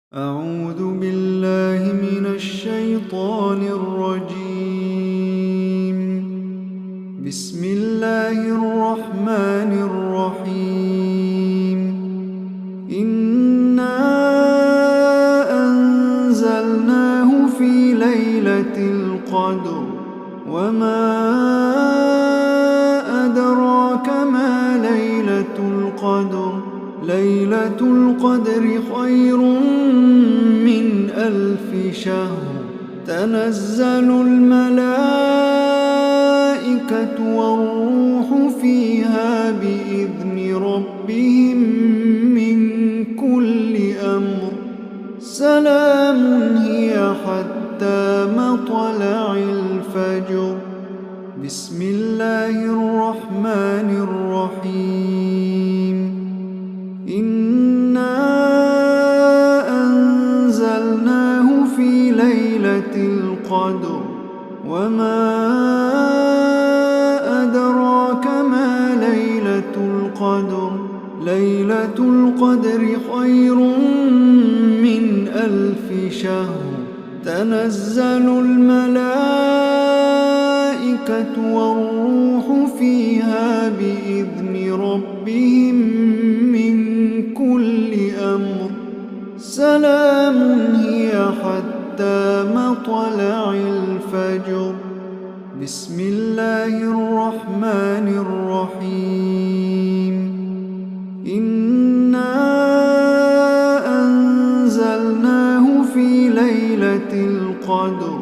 أعوذ بالله من الشيطان الرجيم. بسم الله الرحمن الرحيم. إنا أنزلناه في ليلة القدر وما أدراك ما ليلة القدر. ليلة القدر خير من 1000 شهر. تنزل الملائكة والروح فيها بإذن ربهم من كل أمر. سلام هي حتى مطلع الفجر. بسم الله الرحمن الرحيم. إنا أنزلناه في ليلة القدر وما أدراك ما ليلة القدر. ليلة القدر خير من 1000 شهر. تنزل الملائكة والروح فيها بإذن ربهم من كل أمر. سلام هي حتى مطلع الفجر. بسم الله الرحمن الرحيم. إنا أنزلناه في ليلة القدر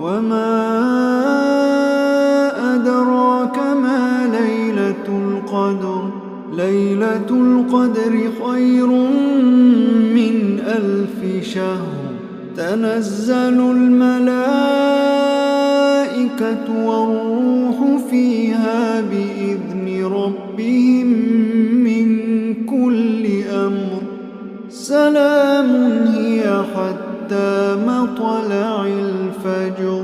وما أدراك ما ليلة القدر. ليلة القدر خير من 1000 شهر. تنزل الملائكة والروح فيها بإذن ربهم من كل أمر. سلام هي حتى مطلع الفجر.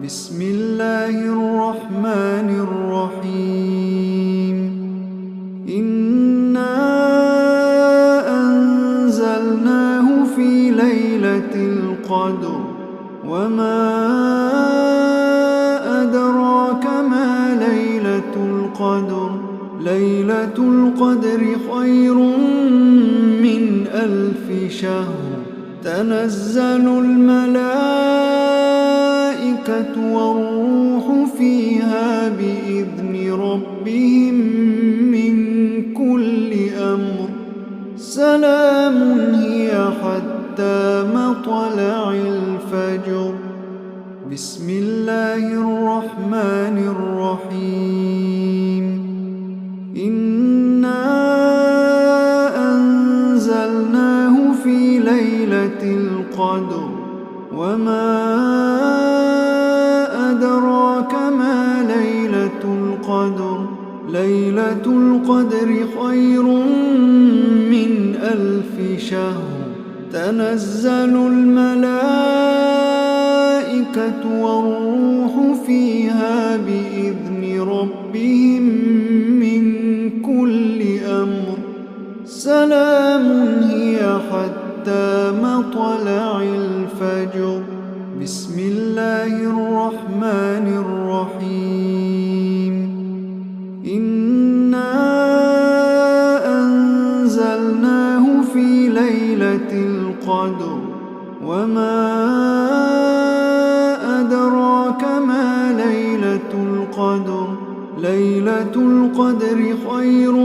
بسم الله الرحمن الرحيم. إنا أنزلناه في ليلة القدر وما أدراك ما ليلة القدر. ليلة القدر خير من 1000 شهر. تنزل الملائكة والروح فيها بإذن ربهم من كل أمر. سلام هي حتى مطلع الفجر. بسم الله الرحمن الرحيم. إنا أنزلناه في ليلة القدر وما أدراك ما ليلة القدر. ليلة القدر خير من 1000 شهر. تنزل الملائكة والروح فيها بإذن ربهم من كل أمر. سلام هي حتى مطلع الفجر. بسم الله الرحمن الرحيم. إنا أنزلناه في ليلة القدر وما أدراك ما ليلة القدر. ليلة القدر خير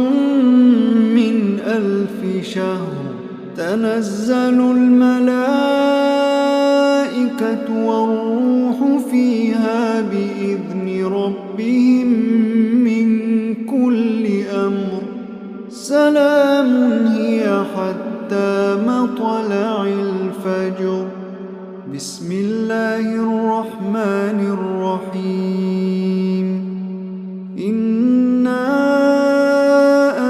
من 1000 شهر. تنزل الملائكة والروح فيها بإذن ربهم من كل أمر. سلام هي حتى مطلع الفجر. بسم الله الرحمن الرحيم. إنا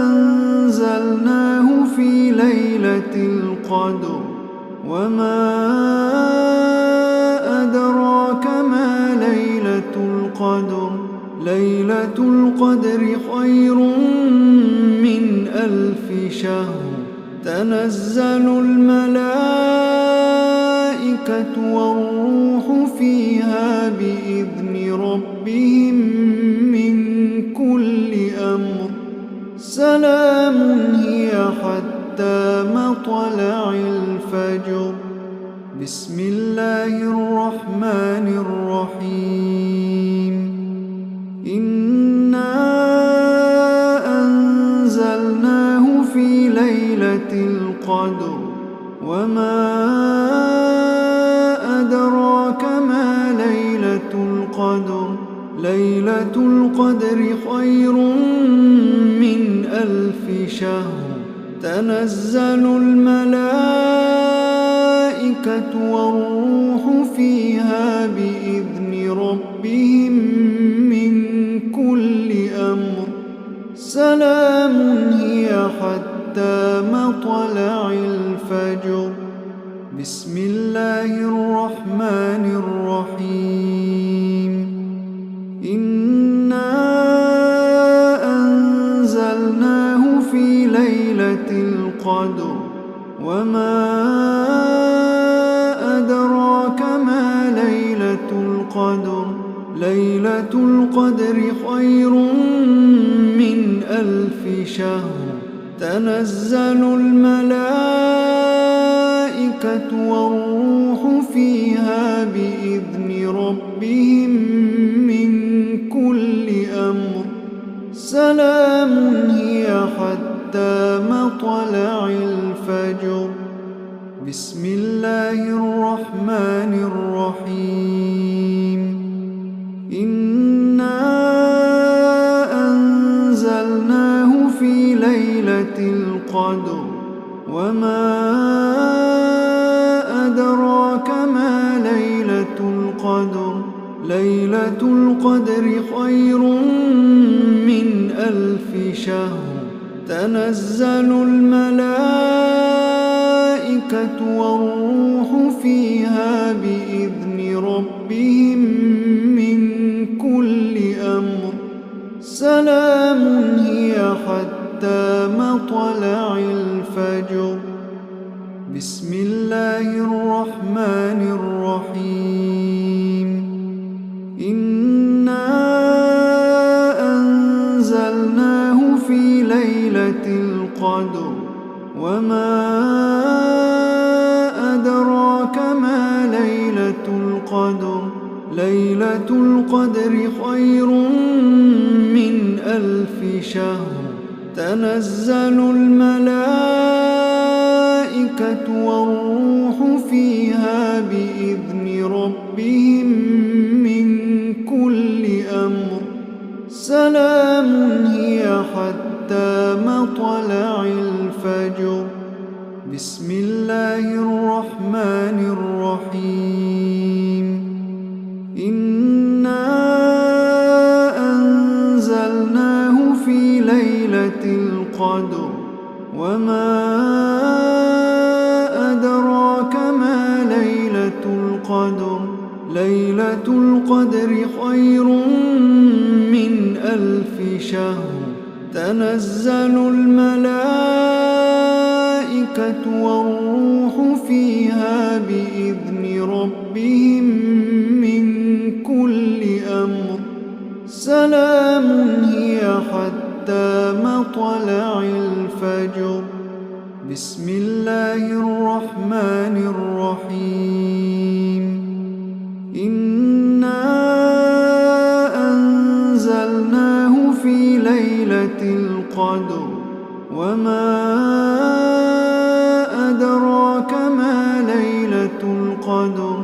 أنزلناه في ليلة القدر وما أدراك ما ليلة القدر. ليلة القدر خير من 1000 شهر. تنزل الملائكة الملائكة والروح فيها بإذن ربهم من كل أمر سلام هي حتى مطلع الفجر. بسم الله الرحمن الرحيم. إنا أنزلناه في ليلة القدر وما أدراك ما ليلة القدر. ليلة القدر خير من 1000 شهر. تنزل الملائكة والروح فيها بإذن ربهم من كل أمر سلام هي حتى مطلع الفجر. بسم الله الرحمن الرحيم. إنا أنزلناه في ليلة القدر وما أدراك ما ليلة القدر. ليلة القدر خير من 1000 شهر. تنزل الملائكة والروح فيها بإذن ربهم من كل أمر سلام هي حتى مطلع الفجر. بسم الله الرحمن الرحيم. إنا أنزلناه في ليلة القدر وما أدراك ما ليلة القدر. ليلة القدر خير من 1000 شهر. تنزل الملائكة والروح فيها بإذن ربهم من كل أمر سلام هي حتى مطلع الفجر. بسم الله الرحمن الرحيم. إنا أنزلناه في ليلة القدر وما أدراك ما ليلة القدر. ليلة القدر خير من 1000 شهر. تنزل الملائكة والروح فيها بإذن ربهم من كل أمر سلام هي حتى مطلع الفجر. بسم الله الرحمن الرحيم. إنا أنزلناه في ليلة القدر وما أدراك ما ليلة القدر. ليلة القدر خير من 1000 شهر. تنزل الملائكة والروح فيها بإذن ربهم من كل أمر سلام هي حتى مطلع الفجر. بسم الله الرحمن الرحيم. إنا أنزلناه في ليلة القدر وما أدراك ما ليلة القدر.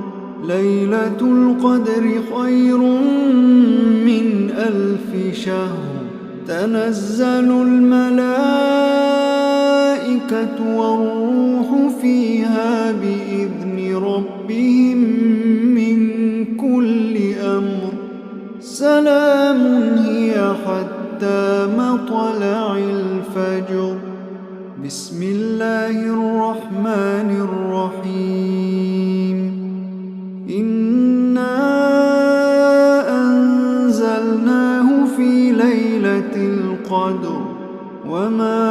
ليلة القدر خير من 1000 شهر. تنزل الملائكة والروح فيها بإذن ربهم من كل أمر سلام هي حتى مطلع الفجر. بسم الله الرحمن الرحيم. إنا أنزلناه في ليلة القدر وما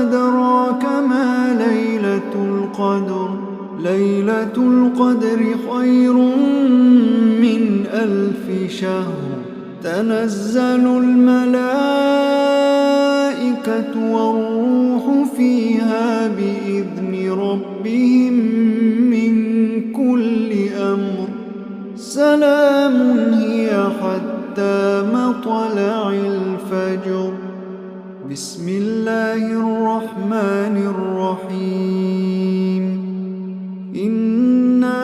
أدراك ما ليلة القدر. ليلة القدر خير من 1000 شهر تنزل الملائكة والروح فيها بإذن ربهم من كل أمر سلام هي حتى مطلع الفجر. بسم الله الرحمن الرحيم. إنا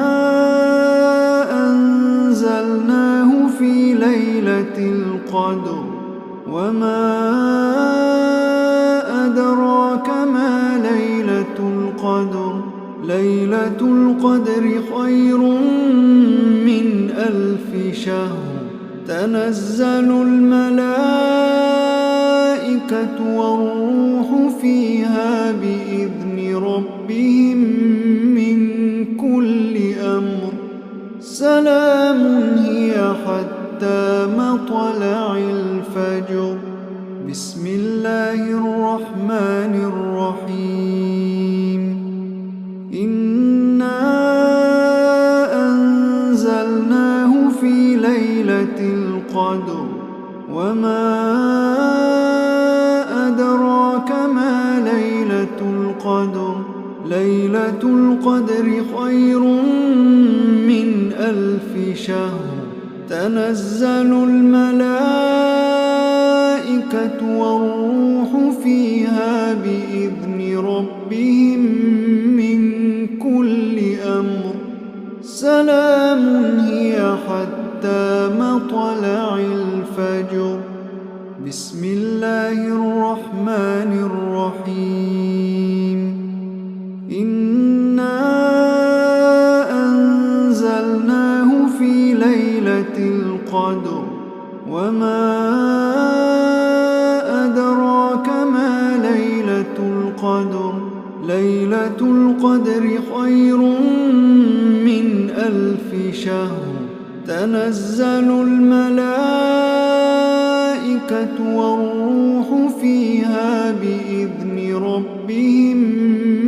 أنزلناه في ليلة القدر وما أدراك ما ليلة القدر ليلة القدر خير من 1000 شهر تنزل الملائكة والروح فيها بإذن ربهم من كل أمر سلام هي حتى مطلع الفجر. بسم الله الرحمن الرحيم. إنا أنزلناه في ليلة القدر وما أدراك ما ليلة القدر ليلة القدر خير من 1000 شهر تنزل الملائكة والروح فيها بإذن ربهم من كل أمر سلام هي حتى مطلع الفجر. بسم الله الرحمن الرحيم. إنا أنزلناه في ليلة القدر وما أدراك ما ليلة القدر ليلة القدر خير من 1000 شهر تنزل الملائكة والروح فيها بإذن ربهم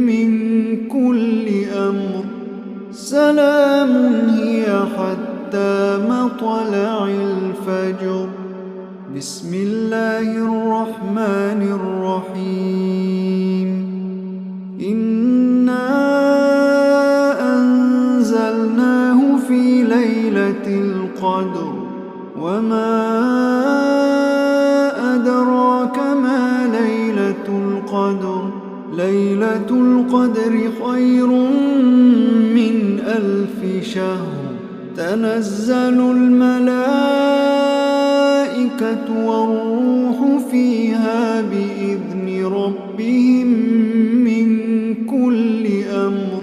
من كل أمر سلام هي حتى مطلع الفجر. بسم الله الرحمن الرحيم. إنا أنزلناه في ليلة القدر وما أدراك ما ليلة القدر ليلة القدر خير من 1000 شهر تنزل الملائكة والروح فيها بإذن ربهم من كل أمر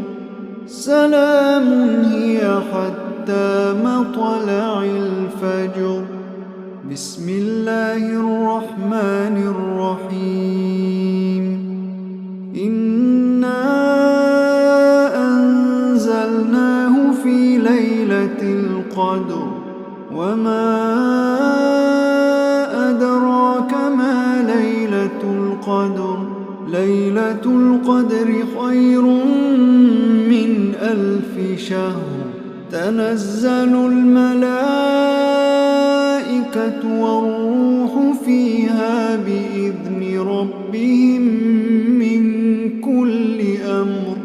سلام هي حتى مطلع الفجر. بسم الله الرحمن الرحيم. إنا أنزلناه في ليلة القدر وما أدراك ما ليلة القدر ليلة القدر خير من 1000 شهر تنزل الملائكة والروح فيها بإذن ربهم من كل أمر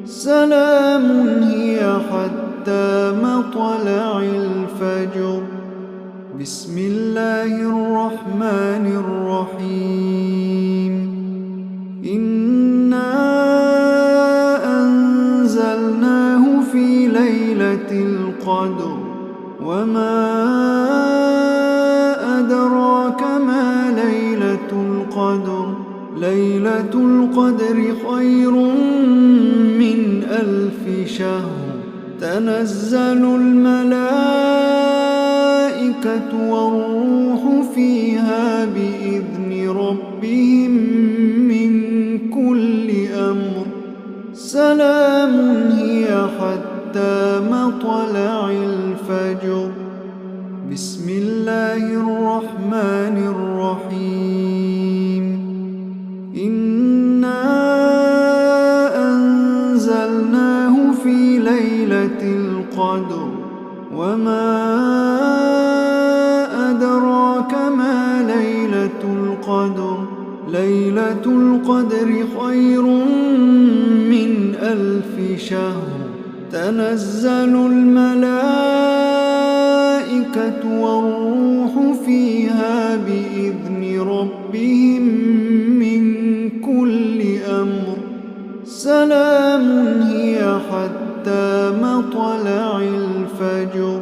سلام هي حتى مطلع الفجر. بسم الله الرحمن الرحيم. إنا أنزلناه في ليلة القدر وما أدراك ما ليلة القدر ليلة القدر خير من 1000 شهر تنزل الملائكة والروح فيها بإذن ربهم من كل أمر سلام هي حتى مطلع الفجر. بسم الله الرحمن الرحيم. إنا أنزلناه في القدر وما أدراك ما ليلة القدر ليلة القدر خير من 1000 شهر تنزل الملائكة والروح فيها بإذن ربهم من كل أمر سلام هي حتى مطلع الفجر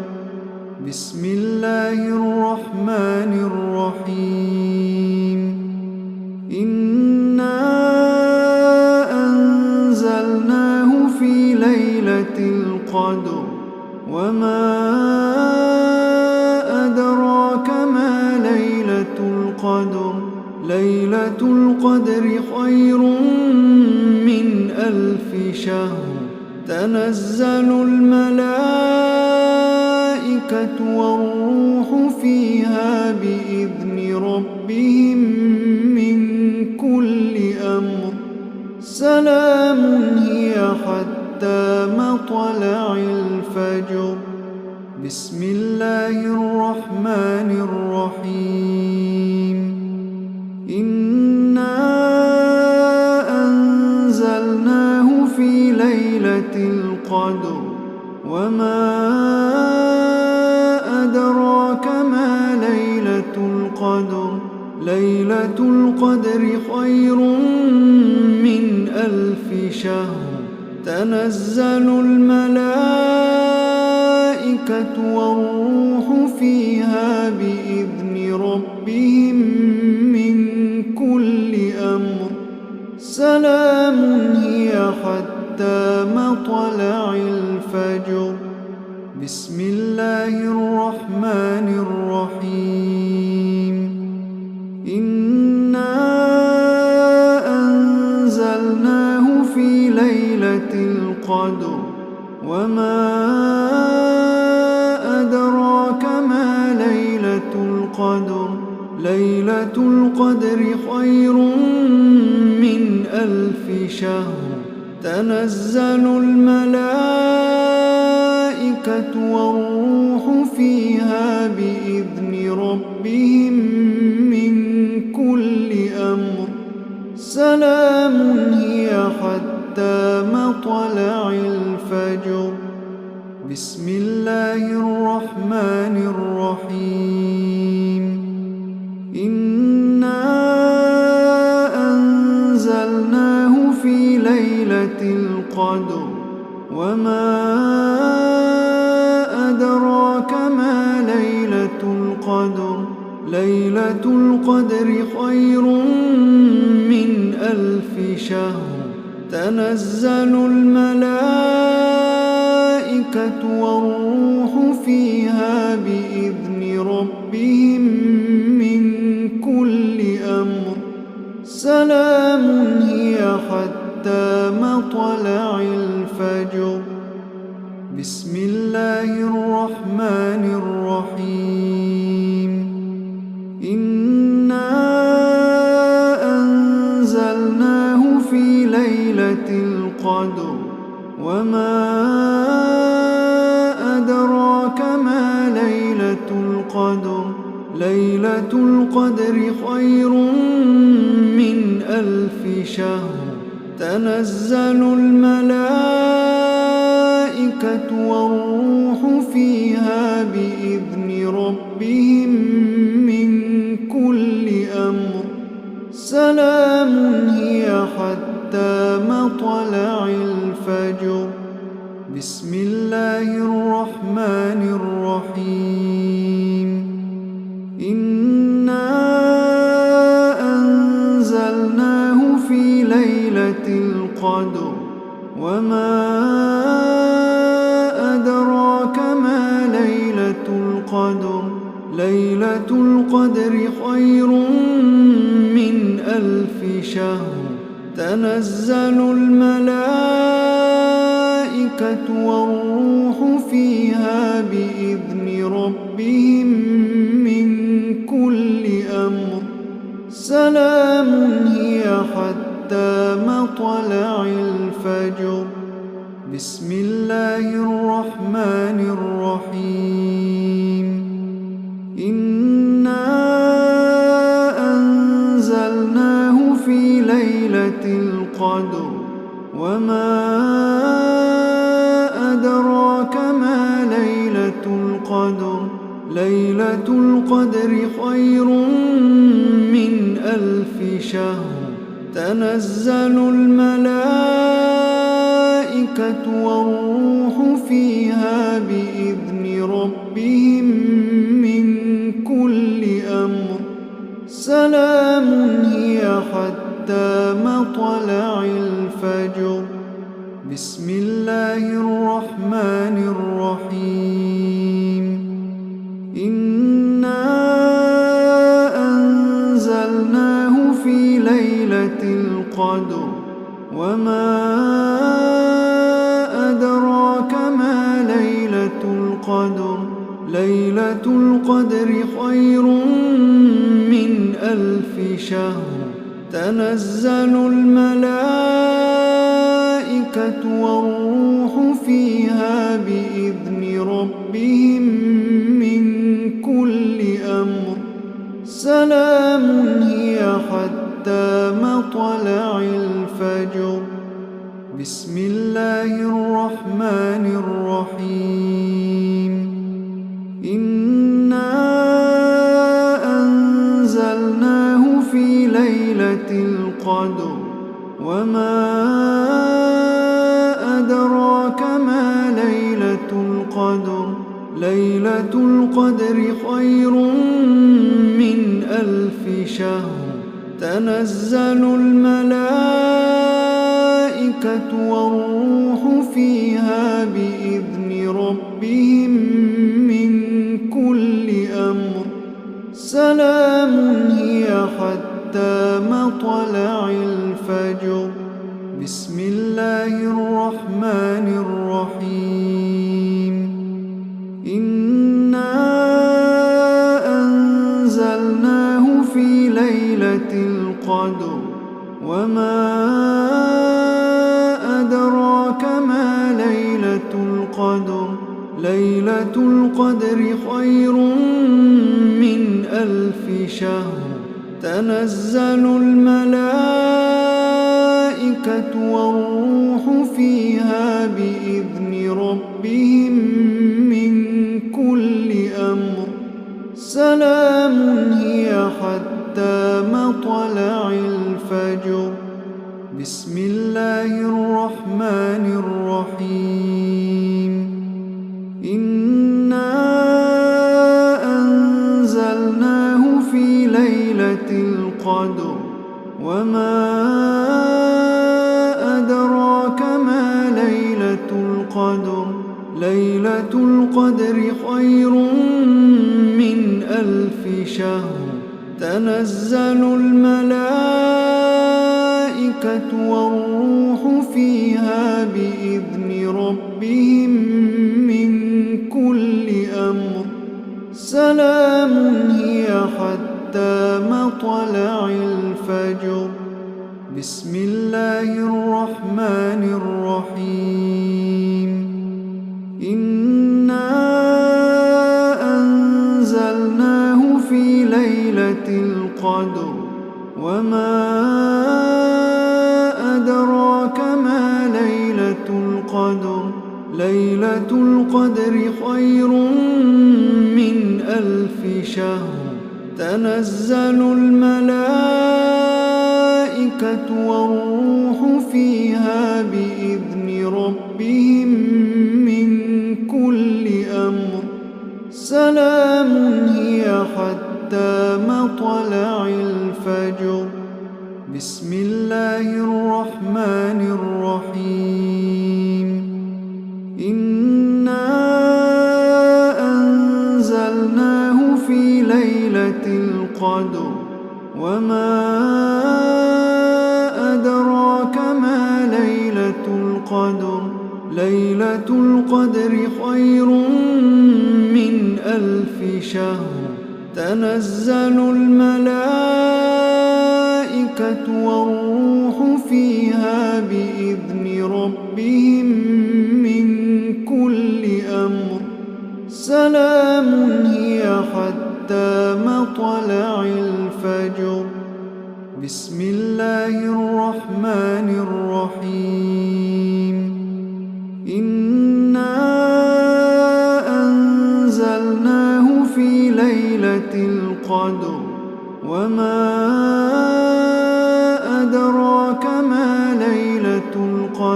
بسم الله الرحمن الرحيم إنا أنزلناه في ليلة القدر وما أدراك ما ليلة القدر ليلة القدر خير من 1000 شهر تنزل الملائكة والروح فيها بإذن ربهم من كل أمر سلام هي حتى مطلع الفجر بسم الله الرحمن الرحيم إنا أنزلناه في ليلة القدر وما أدراك ما ليلة القدر ليلة القدر خير من 1000 شهر تنزل الملائكة والروح فيها بإذن ربهم من كل أمر سلام هي حتى مطلع الفجر بسم الله الرحمن الرحيم إنا أنزلناه في ليلة القدر وما أدراك ما ليلة القدر ليلة القدر خير من 1000 شهر تنزل الملائكة والروح فيها بإذن ربهم من كل أمر سلام هي حتى مطلع الفجر بسم الله الرحمن الرحيم إنا أنزلناه في ليلة القدر وما أدراك ما ليلة القدر ليلة القدر خير من 1000 شهر تنزل الملائكة والروح فيها بإذن ربهم من كل أمر سلام هي حتى مطلع الفجر بسم الله الرحمن الرحيم إنا أنزلناه في ليلة القدر وما أدراك ما ليلة القدر ليلة القدر خير من 1000 شهر تنزل الملائكة والروح فيها بإذن ربهم من كل أمر سلام هي حتى مطلع الفجر بسم الله الرحمن الرحيم إنا أنزلناه في ليلة القدر وما أدراك ما ليلة القدر ليلة القدر خير من 1000 شهر تنزل الملائكة والروح فيها بإذن ربهم من كل أمر سلام هي حتى مطلع الفجر بسم الله الرحمن الرحيم إنا أنزلناه في ليلة القدر وما أدراك ما ليلة القدر ليلة القدر خير من 1000 شهر تنزل الملائكة والروح فيها بإذن ربهم من كل أمر سلام هي حتى مطلع الفجر بسم الله الرحمن الرحيم إنا أنزلناه في ليلة القدر وما أدراك ما ليلة القدر ليلة القدر خير من 1000 شهر تنزل الملائكة والروح فيها بإذن ربهم من كل أمر سلام هي حتى مطلع الفجر بسم الله الرحمن الرحيم إنا أنزلناه في ليلة القدر وما أدراك ما ليلة القدر ليلة القدر خير من 1000 شهر تنزل الملائكة والروح فيها بإذن ربهم من كل أمر سلام هي حتى مطلع الفجر بسم الله الرحمن الرحيم إنا أنزلناه في ليلة القدر وما أدراك ما ليلة القدر ليلة القدر خير من 1000 شهر تنزل الملائكة والروح فيها بإذن ربهم من كل أمر سلام هي حتى مطلع الفجر بسم الله الرحمن الرحيم إنا أنزلناه في ليلة القدر وما أدراك ما ليلة القدر ليلة القدر خير من 1000 شهر تنزل الملائكة والروح فيها بإذن ربهم من كل أمر سلام هي حتى مطلع الفجر بسم الله الرحمن الرحيم إنا أنزلناه في ليلة القدر وما أدراك ما ليلة القدر ليلة القدر خير من 1000 شهر تنزل الملائكة والروح فيها بإذن ربهم من كل أمر سلام هي حتى مطلع الفجر بسم الله الرحمن الرحيم إنا أنزلناه في ليلة القدر وما أدراك ما ليلة القدر ليلة القدر خير من 1000 شهر تنزل الملائكة والروح فيها بإذن ربهم من كل أمر سلام هي حتى مطلع الفجر بسم الله الرحمن الرحيم إنا أنزلناه في ليلة القدر وما أدراك ما ليلة القدر ليلة القدر خير من 1000 شهر تنزل الملائكة والروح فيها بإذن ربهم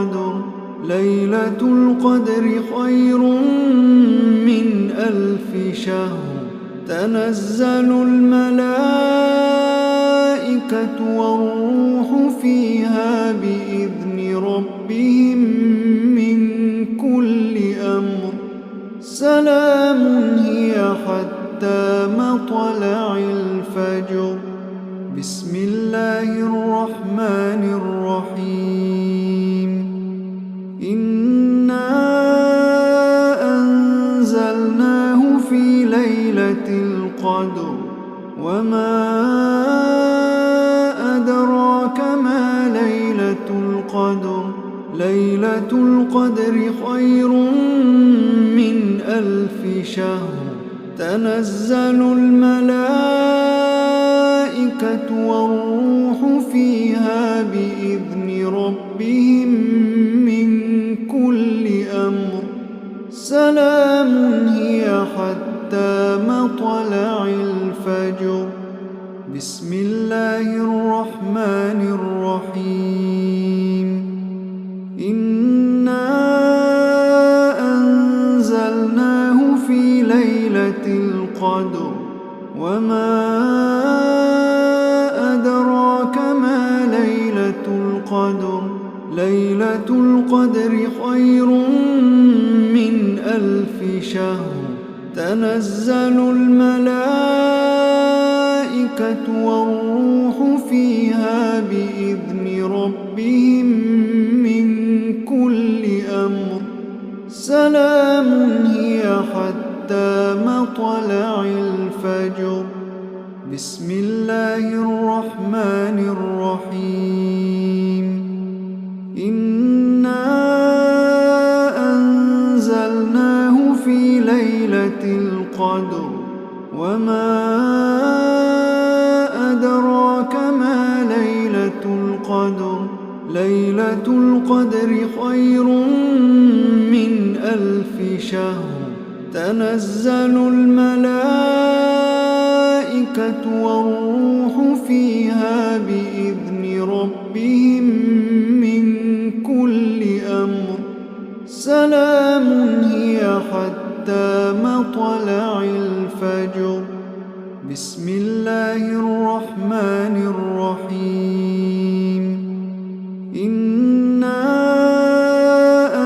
القدر ليلة القدر خير من 1000 شهر تنزل الملائكة والروح فيها بإذن ربهم من كل أمر سلام هي حتى مطلع الفجر بسم الله الرحمن الرحيم إنا أنزلناه في ليلة القدر وما أدراك ما ليلة القدر ليلة القدر خير من 1000 شهر تنزل الملائكة والروح فيها بإذن ربهم من كل أمر سلام هي حتى مطلع الفجر بسم الله الرحمن الرحيم إنا أنزلناه في ليلة القدر وما أدراك ما ليلة القدر ليلة القدر خير من 1000 شهر تنزل الملائكة والروح فيها بإذن ربهم من كل أمر سلام هي حتى مطلع الفجر بسم الله الرحمن الرحيم إنا أنزلناه في ليلة القدر وما أدراك ما ليلة القدر ليلة القدر خير من 1000 شهر تنزل الملائكة والروح فيها بإذن ربهم من كل أمر سلام هي حتى مطلع الفجر بسم الله الرحمن الرحيم إنا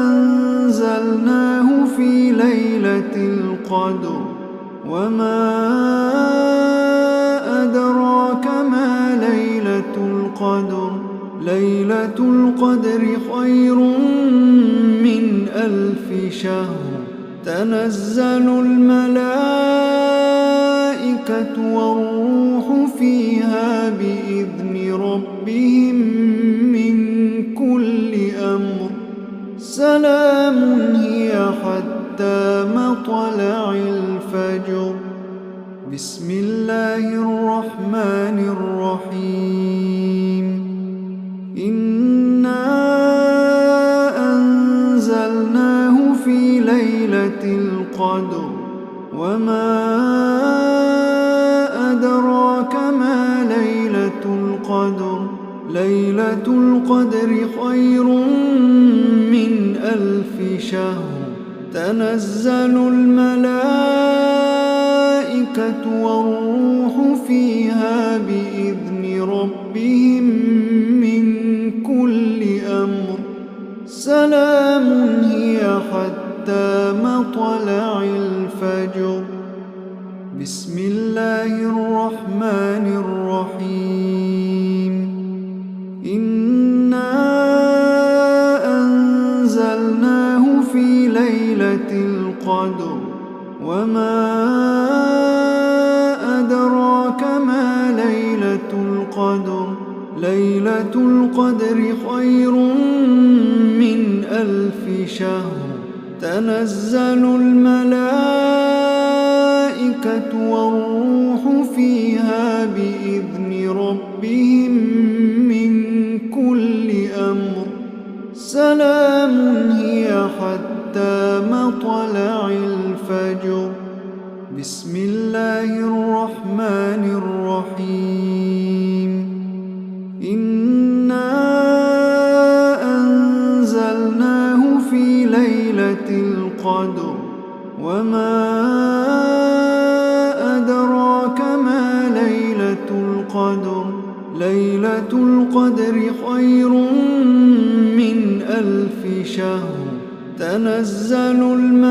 أنزلناه في ليلة القدر وما أدراك ما ليلة القدر ليلة القدر خير من 1000 شهر تنزل الملائكة والروح فيها بإذن ربهم من كل أمر سلام هي حتى مطلع الفجر بسم الله الرحمن الرحيم إنا أنزلناه في ليلة القدر وما أدراك ما ليلة القدر ليلة القدر خير من 1000 شهر تنزل الملائكة والروح فيها بإذن ربهم من كل أمر سلام هي حتى مطلع الفجر بسم الله الرحمن الرحيم إنا أنزلناه في ليلة القدر وما أدراك ما ليلة القدر ليلة القدر خير من 1000 شهر تنزل الملائكة والروح فيها بإذن ربهم من كل أمر سلام هي حتى مطلع الفجر بسم الله الرحمن الرحيم إنا أنزلناه ليلة القدر وما أدراك ما ليلة القدر ليلة القدر خير من 1000 شهر تنزل الملائكة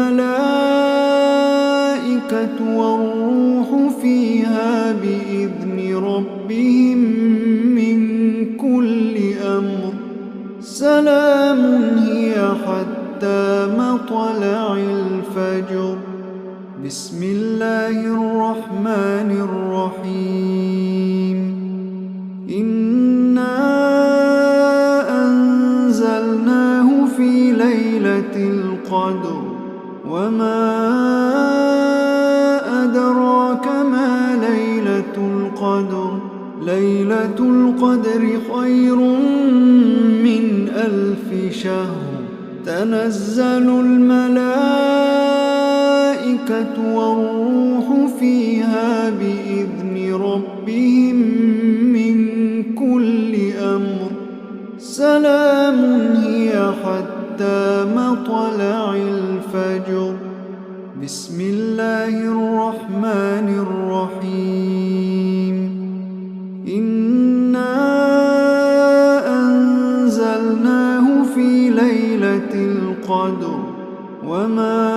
والروح فيها بإذن ربهم من كل أمر سلام هي حتى مطلع الفجر بسم الله الرحمن الرحيم إنا أنزلناه في ليلة القدر وما أدراك ما ليلة القدر ليلة القدر خير من 1000 شهر تنزل الملائكة والروح فيها بإذن ربهم من كل أمر سلام هي حتى مطلع الفجر بسم الله الرحمن الرحيم إنا أنزلناه في ليلة القدر وما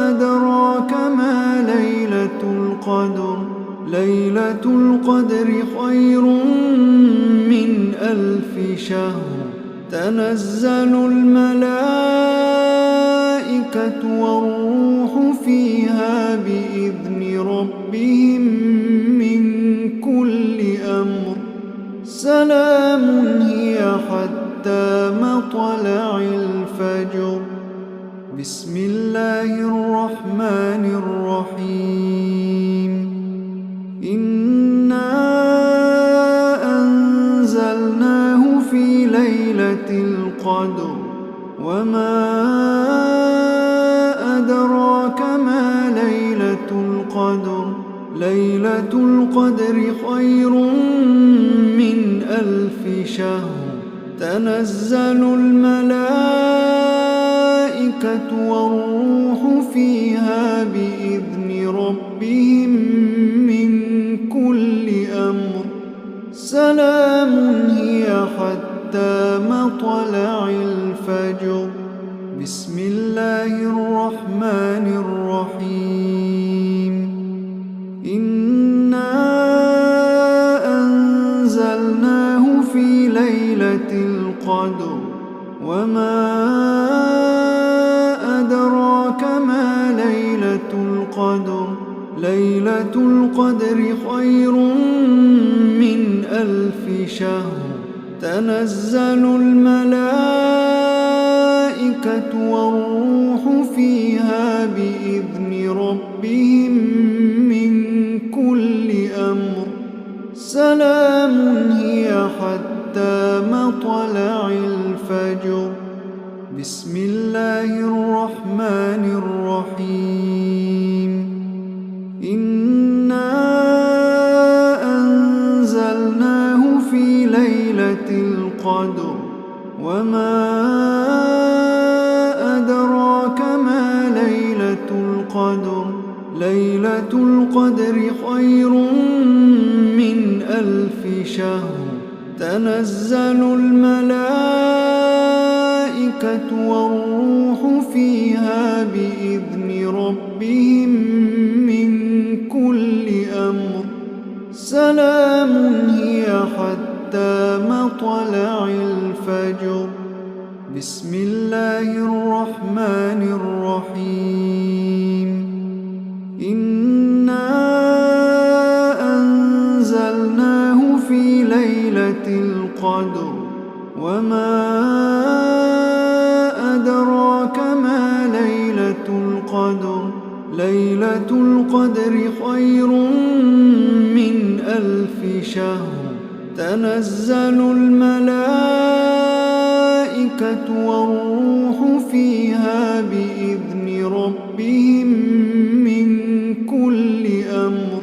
أدراك ما ليلة القدر ليلة القدر خير من 1000 شهر تنزل الملائكة والروح فيها بإذن ربهم من كل أمر سلام هي حتى مطلع الفجر بسم الله الرحمن الرحيم إنا أنزلناه في ليلة القدر وما أدراك ما ليلة القدر ليلة القدر خير من 1000 شهر تنزل الملائكة والروح فيها بإذن ربهم من كل أمر سلام هي حتى مطلع الفجر بسم الله الرحمن الرحيم إنا أنزلناه في ليلة القدر وما أدراك ما ليلة القدر ليلة القدر خير من 1000 شهر تنزل الملائكة والروح فيها بإذن ربهم من كل أمر سلام هي حتى مطلع الفجر بسم الله الرحمن الرحيم إنا أنزلناه في ليلة القدر وما أدراك ما ليلة القدر ليلة القدر خير من 1000 شهر تنزل الملائكة والروح فيها بإذن ربهم من كل أمر سلام هي حتى مطلع الفجر بسم الله الرحمن الرحيم إنا أنزلناه في ليلة القدر وما أدراك ما ليلة القدر ليلة القدر خير من 1000 شهر تنزل الملائكة والروح فيها بإذن ربهم من كل أمر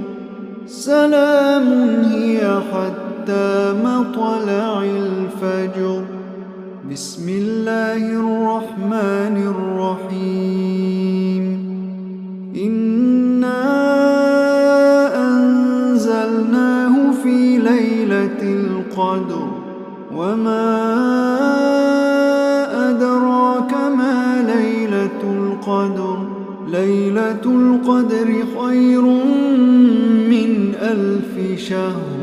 سلام هي حتى مطلع الفجر بسم الله الرحمن الرحيم إنا أنزلناه في ليلة القدر وما أدراك ما ليلة القدر ليلة القدر خير من 1000 شهر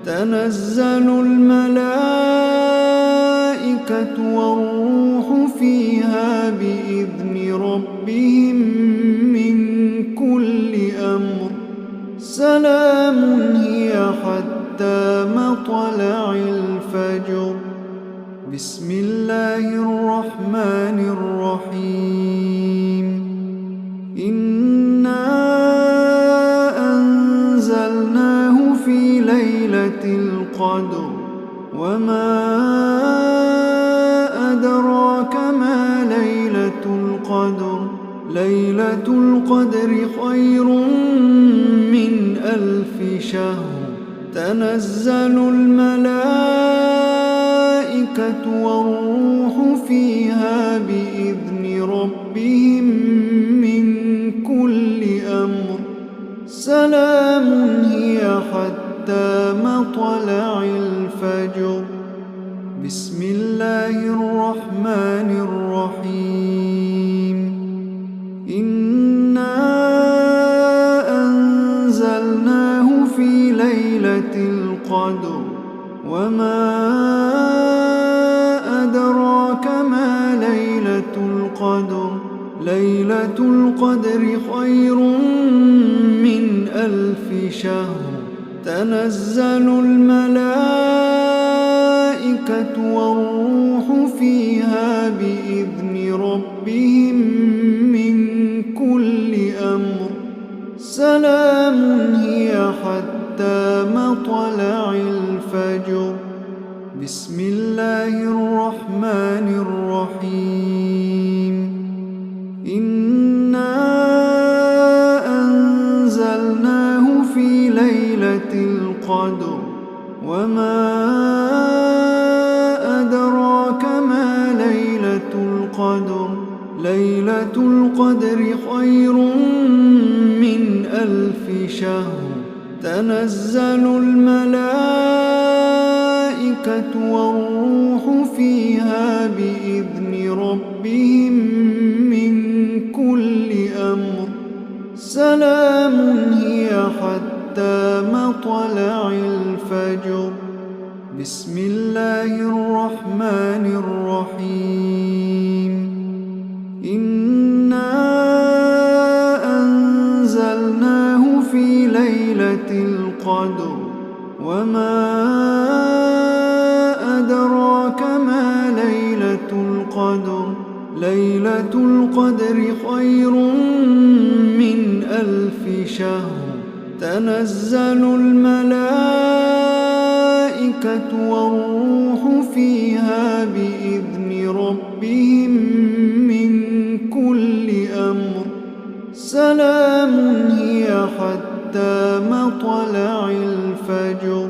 تنزل الملائكة والروح فيها بإذن ربهم من كل أمر سلام هي حتى مطلع الفجر بسم الله الرحمن الرحيم إنا أنزلناه في ليلة القدر وما أدراك ما ليلة القدر ليلة القدر خير من 1000 شهر تنزل الملائكة والروح فيها بإذن ربهم من كل أمر سلام هي حتى مطلع الفجر بسم الله الرحمن الرحيم إنا أنزلناه في ليلة القدر وما أدراك ما ليلة القدر ليلة القدر خير من 1000 شهر تنزل الملائكة والروح فيها بإذن ربهم من كل أمر سلام هي حتى مطلع الفجر بسم الله الرحمن الرحيم إنا أنزلناه في ليلة القدر وما أدراك ما ليلة القدر ليلة القدر خير من 1000 شهر تنزل الملائكة والروح فيها بإذن ربهم من كل أمر سلام هي حتى مطلع الفجر بسم الله الرحمن الرحيم إنا أنزلناه في ليلة القدر وما أدراك ما ليلة القدر ليلة القدر خير من 1000 شهر تنزل الملائكة والروح فيها بإذن ربهم من كل أمر سلام هي حتى مطلع الفجر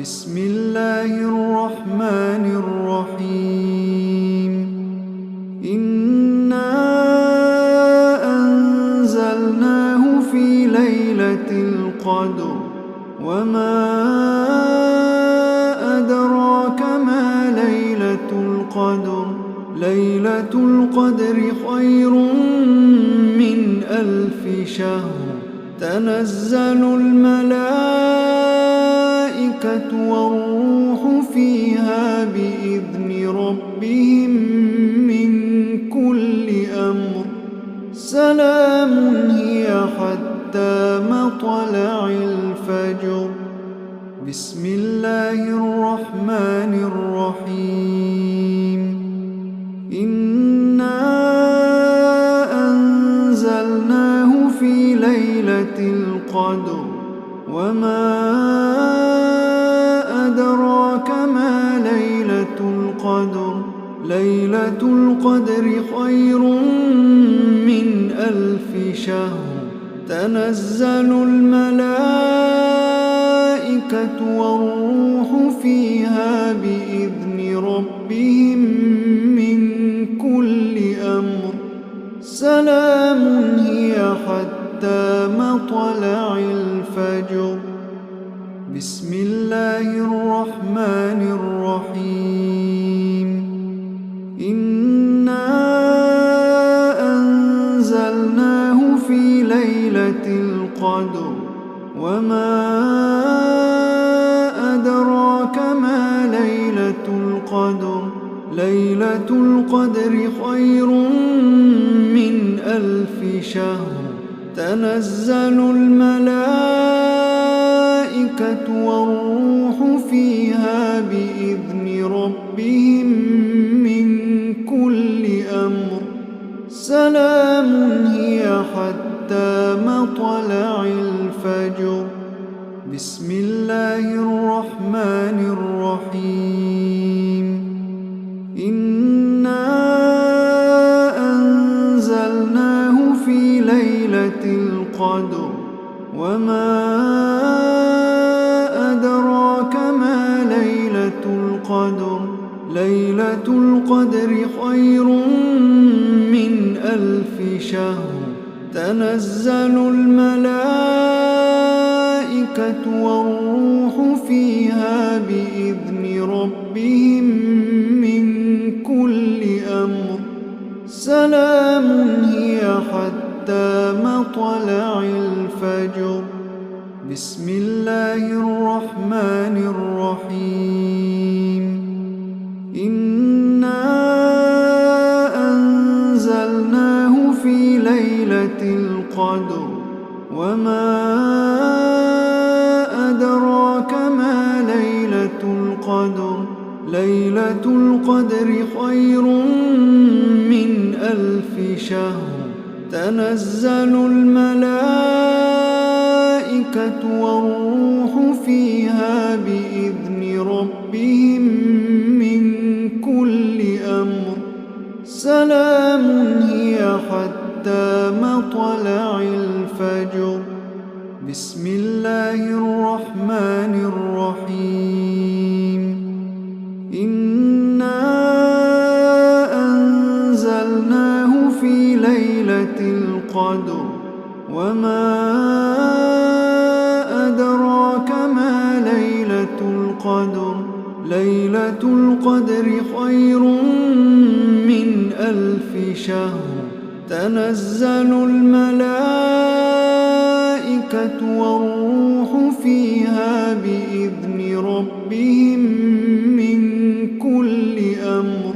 بسم الله الرحمن الرحيم إنا أنزلناه في ليلة القدر وما أدراك ما ليلة القدر ليلة القدر خير من 1000 شهر تنزل الملائكة والروح فيها بإذن ربهم من كل أمر سلام هي حتى مطلع الفجر بسم الله الرحمن الرحيم إنا أنزلناه في ليلة القدر وما أدراك ما ليلة القدر ليلة القدر خير من 1000 شهر تنزل الملائكة والروح فيها بإذن ربهم ربهم من كل أمر سلام هي حتى مطلع الفجر. بسم الله الرحمن الرحيم. إنا أنزلناه في ليلة القدر وما أدراك ما ليلة القدر. ليلة القدر خير من 1000 شهر. تنزل الملائكة والروح فيها بإذن ربهم من كل أمر سلام هي حتى مطلع الفجر. بسم الله الرحمن الرحيم. إنا أنزلناه في ليلة القدر وما أدراك ما ليلة القدر. ليلة القدر خير من 1000 شهر. تنزل الملائكة والروح فيها بإذن ربهم من كل أمر سلام هي حتى مطلع الفجر. بسم الله الرحمن الرحيم. إنا أنزلناه في ليلة القدر وما أدراك ما ليلة القدر. ليلة القدر خير من 1000 شهر. تنزل الملائكة والروح فيها بإذن ربهم من كل أمر سلام هي حتى مطلع الفجر. بسم الله الرحمن الرحيم. إنا أنزلناه في ليلة القدر وما أدراك ما ليلة القدر. ليلة القدر خير من 1000 شهر. تنزل الملائكة والروح فيها بإذن ربهم من كل أمر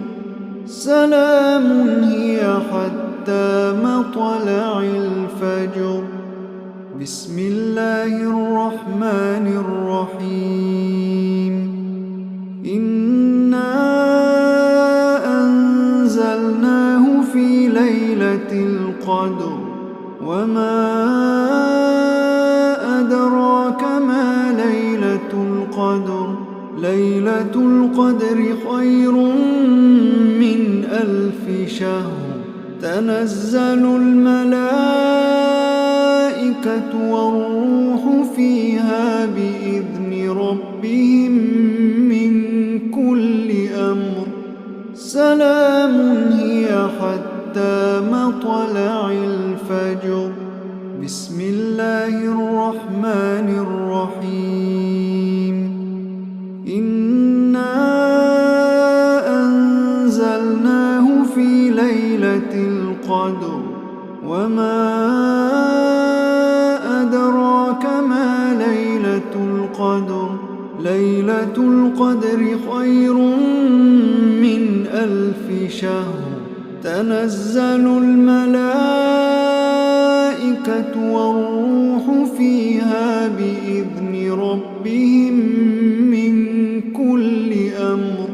سلام هي حتى مطلع الفجر. بسم الله الرحمن الرحيم. إنا أنزلناه في ليلة القدر وما أدراك ما ليلة القدر. ليلة القدر خير من 1000 شهر. تنزل الملائكة والروح فيها بإذن ربهم من كل أمر سلام هي حتى مطلع الفجر. بسم الله الرحمن الرحيم. إنا أنزلناه في ليلة القدر وما أدراك ما ليلة القدر. ليلة القدر خير من 1000 شهر. تنزل الملائكة والروح فيها بإذن ربهم من كل أمر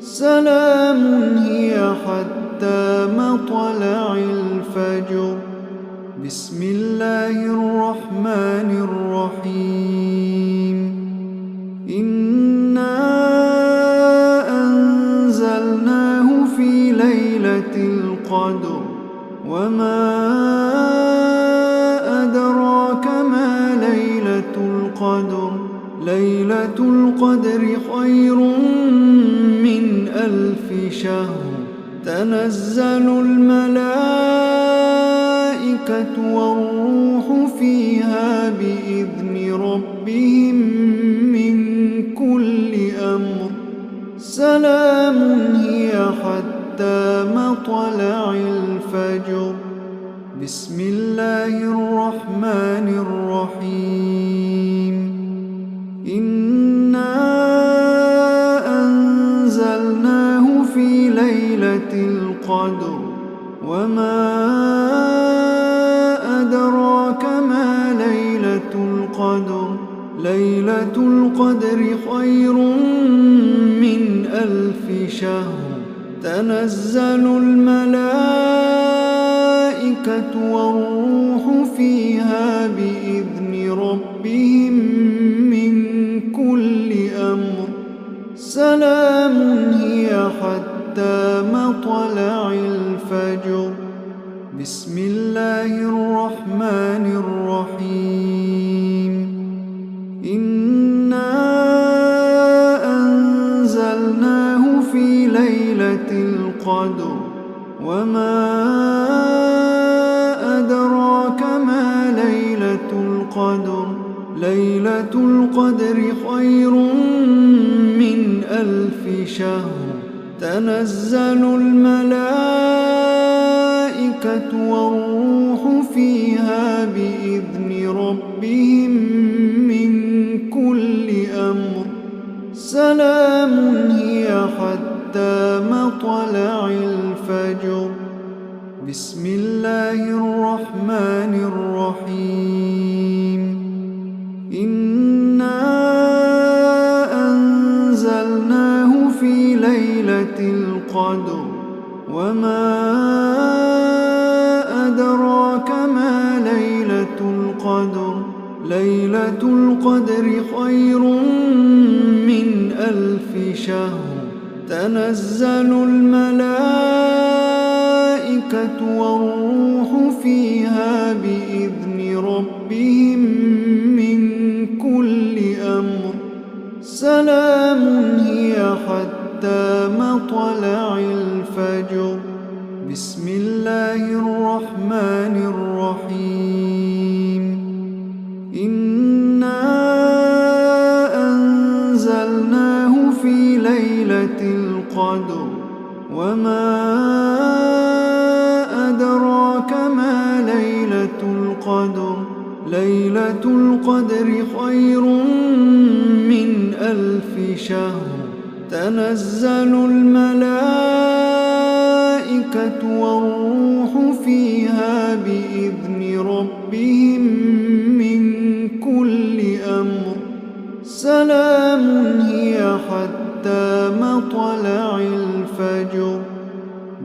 سلام هي حتى مطلع الفجر. بسم الله الرحمن الرحيم. إنا أنزلناه في ليلة القدر وما أدراك ما ليلة القدر. ليلة القدر خير من ألف شهر تنزل الملائكة والروح فيها بإذن ربهم من كل أمر سلام هي حتى مطلع الفجر. بسم الله الرحمن الرحيم. إنا أنزلناه في ليلة القدر وما أدراك ما ليلة القدر ليلة القدر خير من 1000 شهر تنزل الملائكة والروح فيها بإذن ربهم من كل أمر سلام هي حتى مطلع الفجر. بسم الله الرحمن الرحيم. إنا أنزلناه في ليلة القدر وما أدراك ما ليلة القدر ليلة القدر خير من 1000 شهر تنزل الملائكة والروح فيها بإذن ربهم من كل أمر سلام هي حتى مطلع الفجر. بسم الله الرحمن الرحيم. إنا أنزلناه في ليلة القدر وما أدراك ما ليلة القدر ليلة القدر خير من 1000 شهر تنزل الملائكة والروح فيها بإذن ربهم من كل أمر سلام هي حتى مطلع الفجر. بسم الله الرحمن الرحيم. إنا أنزلناه في ليلة القدر وما أدراك ما ليلة القدر ليلة القدر خير من 1000 شهر تنزل الملائكة والروح فيها بإذن ربهم من كل أمر سلام هي حتى مطلع الفجر.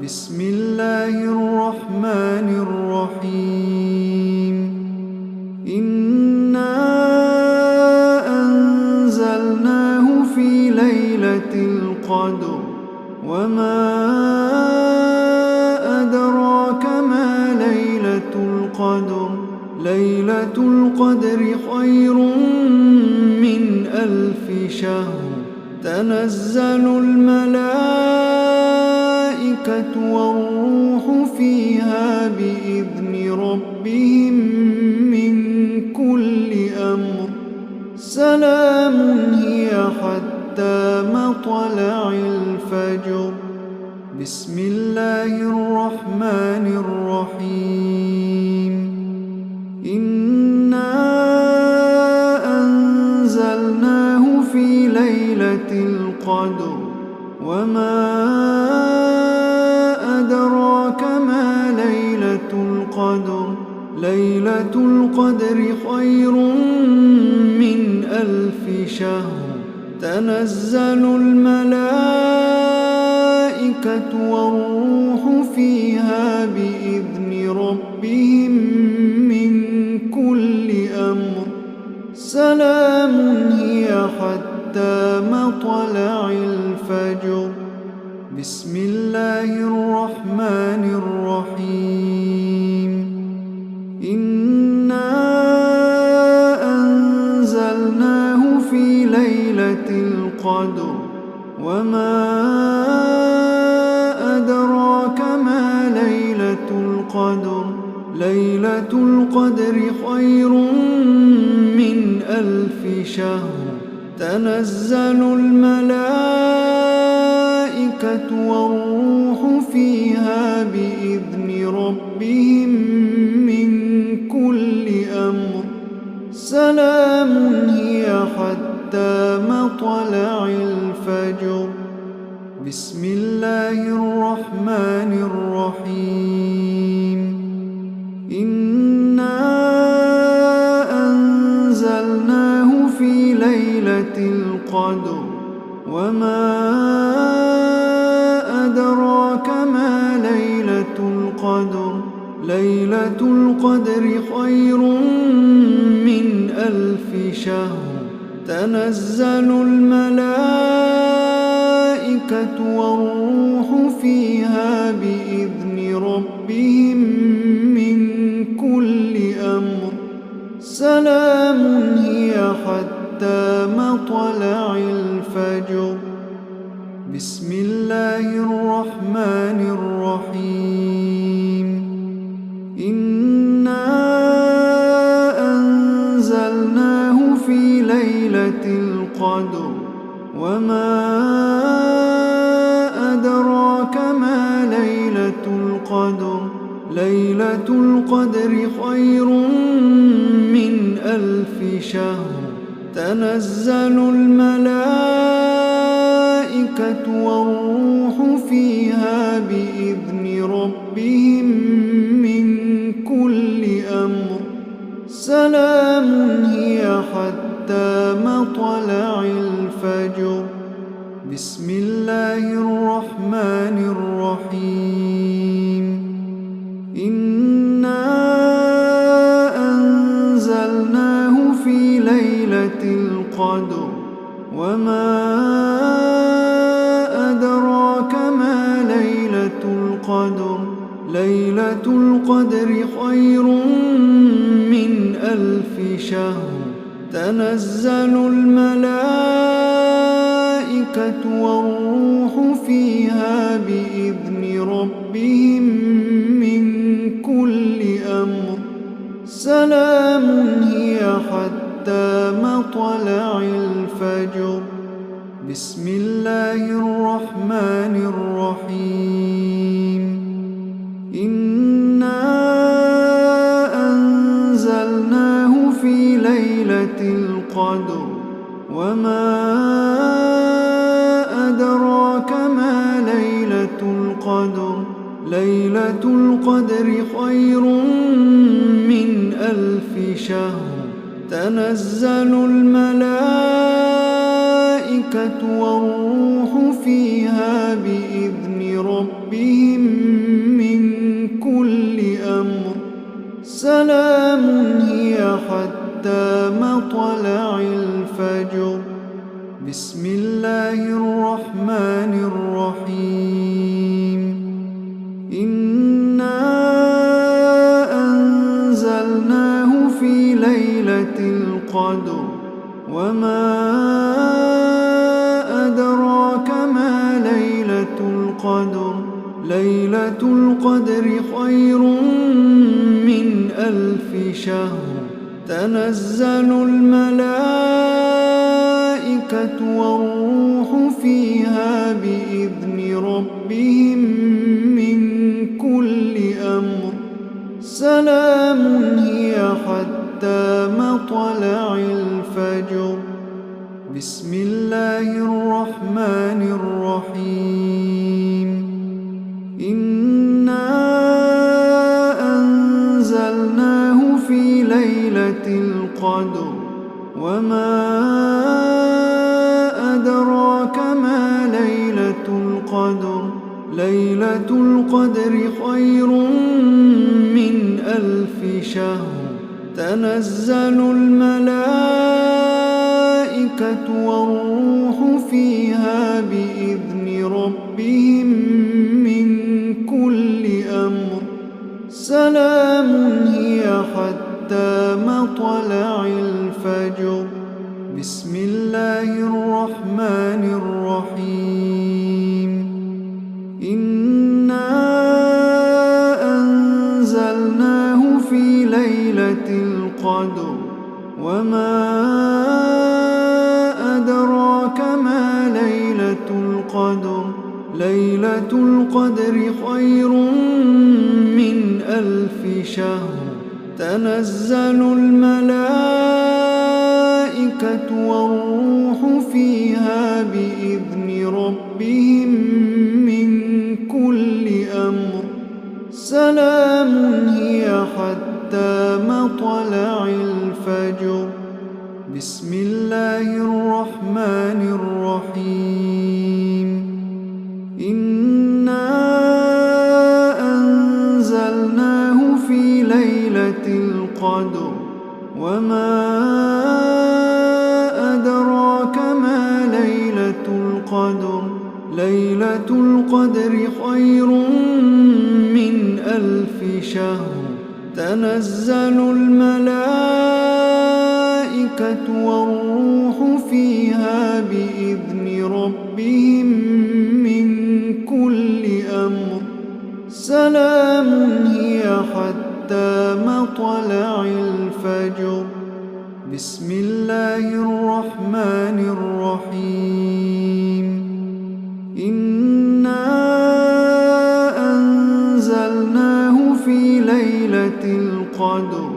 بسم الله الرحمن الرحيم. إنا أنزلناه في ليلة القدر وما أدراك ما ليلة القدر ليلة القدر خير من 1000 شهر تنزل الملائكة والروح فيها بإذن ربهم من كل أمر سلام هي حتى مطلع الفجر. بسم الله الرحمن الرحيم. إنا أنزلناه في ليلة القدر وما أدراك ما ليلة القدر ليلة القدر خير من 1000 شهر تنزل الملائكة والروح فيها بإذن ربهم من كل أمر سلام هي حتى مطلع الفجر. بسم الله الرحمن الرحيم. إنا أنزلناه في ليلة القدر وما القدر ليلة القدر خير من 1000 شهر تنزل الملائكة والروح فيها بإذن ربهم من كل أمر سلام هي حتى مطلع الفجر. بسم الله الرحمن الرحيم. إنا أنزلناه في ليلة القدر وما أدراك ما ليلة القدر ليلة القدر خير من 1000 شهر تنزل الملائكة والروح فيها بإذن ربهم من كل أمر سلام هي حتى مطلع الفجر. بسم الله الرحمن الرحيم. إنا أنزلناه في ليلة القدر وما أدراك ما ليلة القدر ليلة القدر خير من 1000 شهر تنزل الملائكة والروح فيها بإذن ربهم من كل أمر سلام هي حتى مطلع الفجر. بسم الله الرحمن الرحيم. إنا أنزلناه في ليلة القدر وما أدراك ما ليلة القدر ليلة القدر خير من 1000 شهر تنزل الملائكة والروح فيها بإذن ربهم من كل أمر سلام هي حتى مطلع الفجر. بسم الله الرحمن الرحيم. إنا أنزلناه في ليلة القدر وما أدراك ما ليلة القدر ليلة القدر خير من 1000 شهر تنزل الملائكة والروح فيها بإذن ربهم من كل أمر سلام هي حتى مطلع الفجر. بسم الله الرحمن الرحيم. إنا أنزلناه في ليلة القدر وما أدراك ما ليلة القدر ليلة القدر خير من 1000 شهر تنزل الملائكة والروح فيها بإذن ربهم من كل أمر سلام هي حتى مطلع الفجر. بسم الله الرحمن الرحيم. إنا أنزلناه في ليلة القدر وما أدراك ما ليلة القدر ليلة القدر خير من 1000 شهر تنزل الملائكة والروح فيها بإذن ربهم من كل أمر سلام هي حتى مطلع الفجر. بسم الله الرحمن الرحيم. إنا القدر وما أدراك ما ليلة القدر ليلة القدر خير من 1000 شهر تنزل الملائكة والروح فيها بإذن ربهم من كل أمر سلام هي حتى مطلع الفجر بسم الله الرحمن الرحيم إنا أنزلناه في ليلة القدر وما أدراك ما ليلة القدر ليلة القدر خير من 1000 شهر تنزل الملائكة والروح فيها بإذن ربهم من كل أمر سلام هي حتى مطلع الفجر بسم الله الرحمن الرحيم إنا أنزلناه في ليلة القدر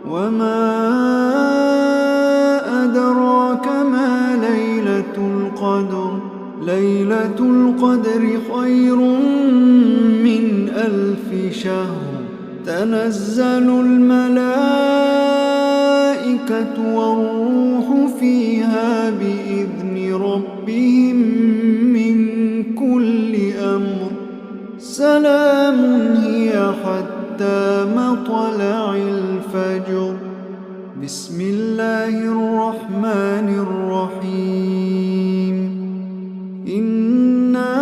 وما أدراك ما ليلة القدر ليلة القدر خير من 1000 شهر تنزل الملائكة والروح فيها بإذن ربهم من كل أمر سلام هي حتى مطلع الفجر بسم الله الرحمن الرحيم إنا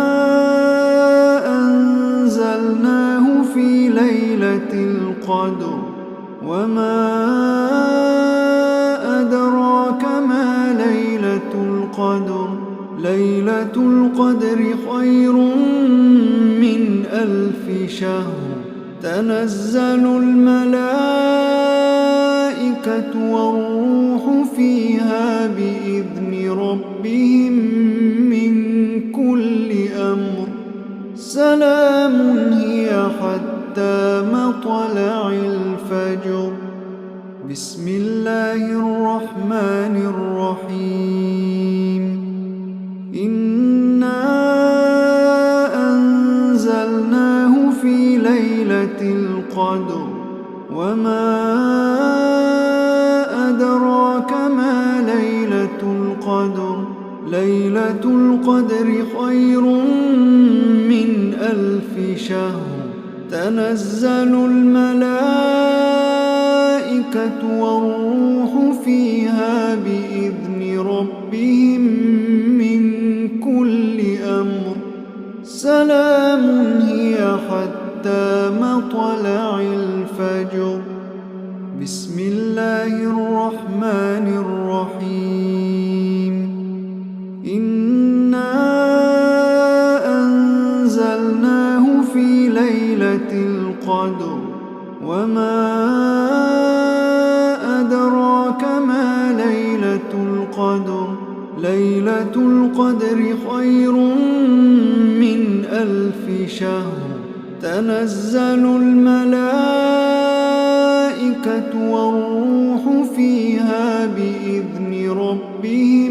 أنزلناه في ليلة القدر وما أدراك ما ليلة القدر ليلة القدر خير من 1000 شهر تنزل الملائكة والروح فيها بإذن ربهم من كل أمر سلام هي حتى مطلع الفجر بسم الله الرحمن الرحيم إنا أنزلناه في ليلة القدر وما أدراك ما ليلة القدر ليلة القدر خير من 1000 شهر تنزل الملائكة والروح فيها بإذن ربهم من كل أمر سلام هي حتى مطلع الفجر بسم الله الرحمن الرحيم إنا أنزلناه في ليلة القدر وما أدراك ما ليلة القدر ليلة القدر خير من 1000 شهر تنزل الملائكة والروح فيها بإذن ربهم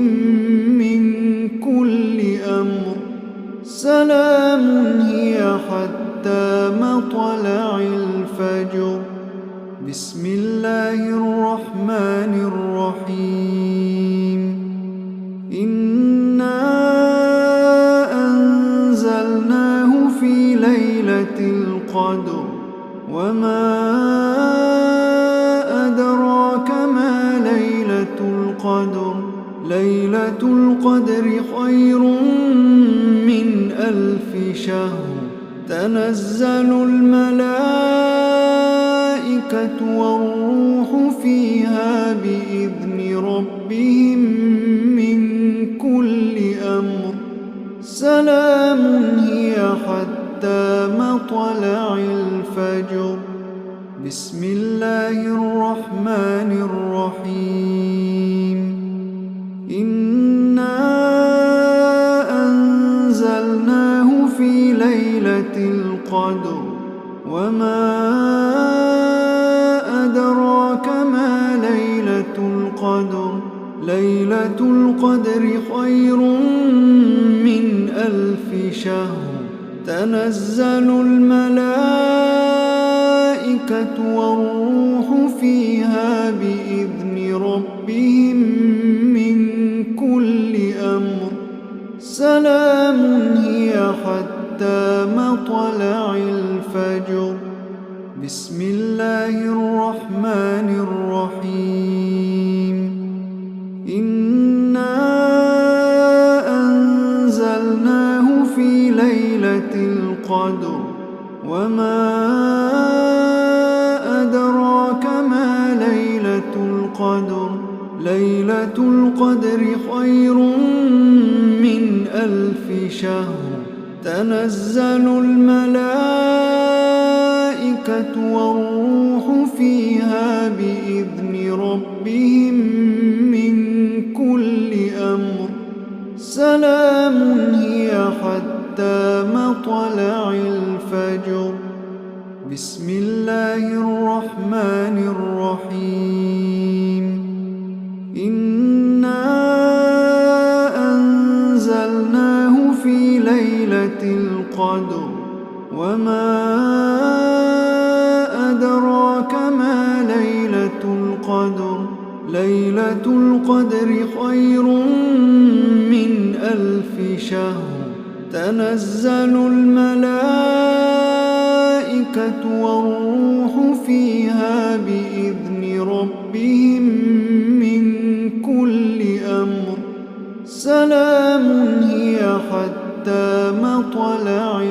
من كل أمر سلام هي حتى مطلع الفجر بسم الله الرحمن الرحيم إنا أنزلناه في ليلة القدر وما أدراك ما ليلة القدر ليلة القدر خير من 1000 شهر تنزل الملائكة والروح فيها بإذن ربهم من كل أمر سلام هي حتى مطلع الفجر بسم الله الرحمن الرحيم إنا أنزلناه في ليلة القدر وما أدراك ما ليلة القدر ليلة القدر خير من 1000 شهر تنزل الملائكة والروح فيها بإذن ربهم من كل أمر سلام هي حتى مطلع الفجر بسم الله الرحمن الرحيم إنا أنزلناه في ليلة القدر وما أدراك ما ليلة القدر ليلة القدر خير من 1000 شهر تنزل الملائكة والروح فيها بإذن ربهم من كل أمر سلام هي حتى مطلع الفجر بسم الله الرحمن الرحيم إنا أنزلناه في ليلة القدر وما أدراك ما ليلة القدر ليلة القدر خير من 1000 شهر تنزل الملائكة والروح فيها بإذن ربهم من كل أمر سلام هي حتى مطلع الفجر بسم الله الرحمن الرحيم إنا أنزلناه في ليلة القدر وما أدراك ما ليلة القدر ليلة القدر خير من 1000 شهر تنزل الملائكة والروح فيها بإذن ربهم من كل أمر سلام هي حتى مطلع